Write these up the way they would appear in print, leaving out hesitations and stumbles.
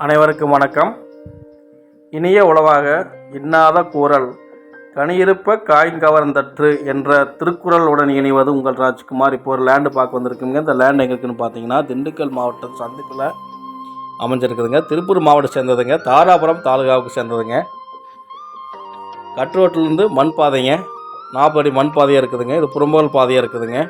அனைவருக்கும் வணக்கம். இனிய உளவாக இன்னாத கூறல் கனியிருப்ப காய்கவர்ந்தற்று என்ற திருக்குறளுடன் இணைவது உங்கள் ராஜ்குமார். இப்போ ஒரு லேண்டு பார்க்க வந்திருக்குங்க. இந்த லேண்ட் எங்கே இருக்குன்னு பார்த்தீங்கன்னா திண்டுக்கல் மாவட்டம் சந்திப்பில் அமைஞ்சிருக்குதுங்க. திருப்பூர் மாவட்டம் சேர்ந்ததுங்க. தாராபுரம் தாலுகாவுக்கு சேர்ந்ததுங்க. கட்டுரோட்டிலேருந்து மண் பாதைங்க, 40 அடி மண் பாதையாக இருக்குதுங்க. இது புறம்போல் பாதையாக இருக்குதுங்க.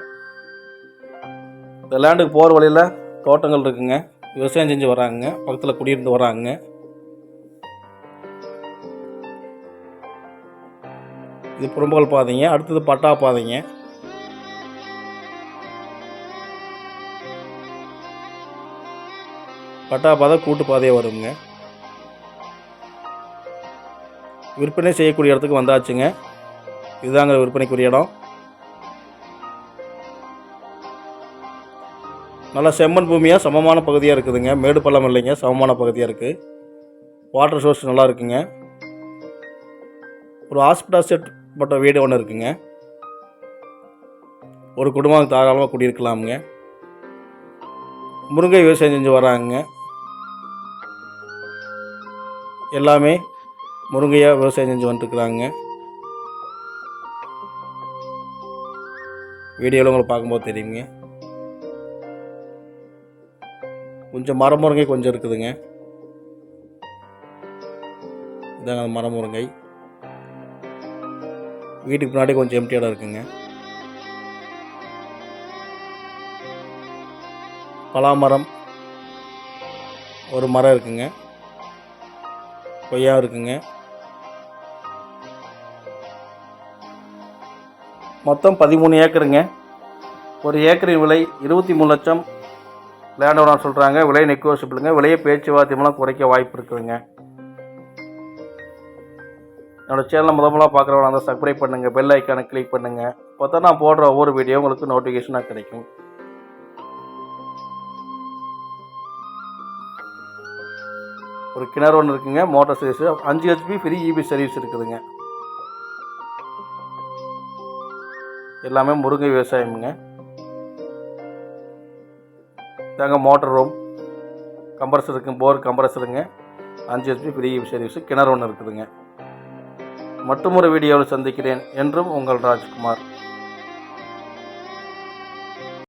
இந்த லேண்டுக்கு போகிற வழியில் தோட்டங்கள் இருக்குங்க. விவசாயம் செஞ்சு வராங்க, பக்கத்தில் குடியிருந்து வராங்க. இது புறம்போல் பாதைங்க. அடுத்தது பட்டா பாதைங்க. பட்டா பாதை கூட்டு பாதையாக வருங்க. விற்பனை செய்யக்கூடிய இடத்துக்கு வந்தாச்சுங்க. இதுதாங்க விற்பனைக்குரிய இடம். நல்லா செம்மண் பூமியாக சமமான பகுதியாக இருக்குதுங்க. மேடு பள்ளம் இல்லைங்க, சமமான பகுதியாக இருக்குது. வாட்டர் சோர்ஸ் நல்லா இருக்குங்க. ஒரு ஹாஸ்பிட்டல் செட் போட்ட வீடு ஒன்று இருக்குங்க. ஒரு குடும்பம் தாராளமாக குடியிருக்கலாமுங்க. முருங்கை விவசாயம் செஞ்சு வராங்க. எல்லாமே முருங்கையாக விவசாயம் செஞ்சு வந்துட்டுருக்குறாங்க. வீடியோவில் உங்களை பார்க்கும்போது தெரியுங்க. கொஞ்சம் மரமுருங்கை கொஞ்சம் இருக்குதுங்க. இதாங்க மரமுருங்கை. வீட்டுக்கு முன்னாடி கொஞ்சம் எம்டி இடம் இருக்குங்க. பலாமரம் ஒரு மரம் இருக்குங்க. கொய்யா இருக்குங்க. மொத்தம் 13 ஏக்கருங்க. ஒரு ஏக்கரின் விலை 23 லட்சம் லேண்ட் ஓனர் சொல்கிறாங்க. விலை நெகோசியபிளுங்க. விலையை பேச்சுவார்த்தையெல்லாம் குறைக்க வாய்ப்பு இருக்குதுங்க. என்னோடய சேனலை முதலாக பார்க்குறவங்க அந்த சப்ஸ்கிரைப் பண்ணுங்கள், பெல் ஐக்கானை கிளிக் பண்ணுங்கள். பார்த்தா நான் போடுற ஒவ்வொரு வீடியோ உங்களுக்கு நோட்டிஃபிகேஷனாக கிடைக்கும். ஒரு கிணறு ஒன்று இருக்குங்க. Motor service 5 HP free EB service இருக்குதுங்க. எல்லாமே முருங்கை விவசாயமுங்க. தாங்க மோட்டர் ரூம், கம்ப்ரஸர் இருக்குங்க, போர் கம்ப்ரஸருங்க. 5 HP ஃப்ரீ சர்வீஸு, கிணறு ஒன்று இருக்குதுங்க. மற்றும் ஒரு வீடியோவில் சந்திக்கிறேன். என்றும் உங்கள் ராஜ்குமார்.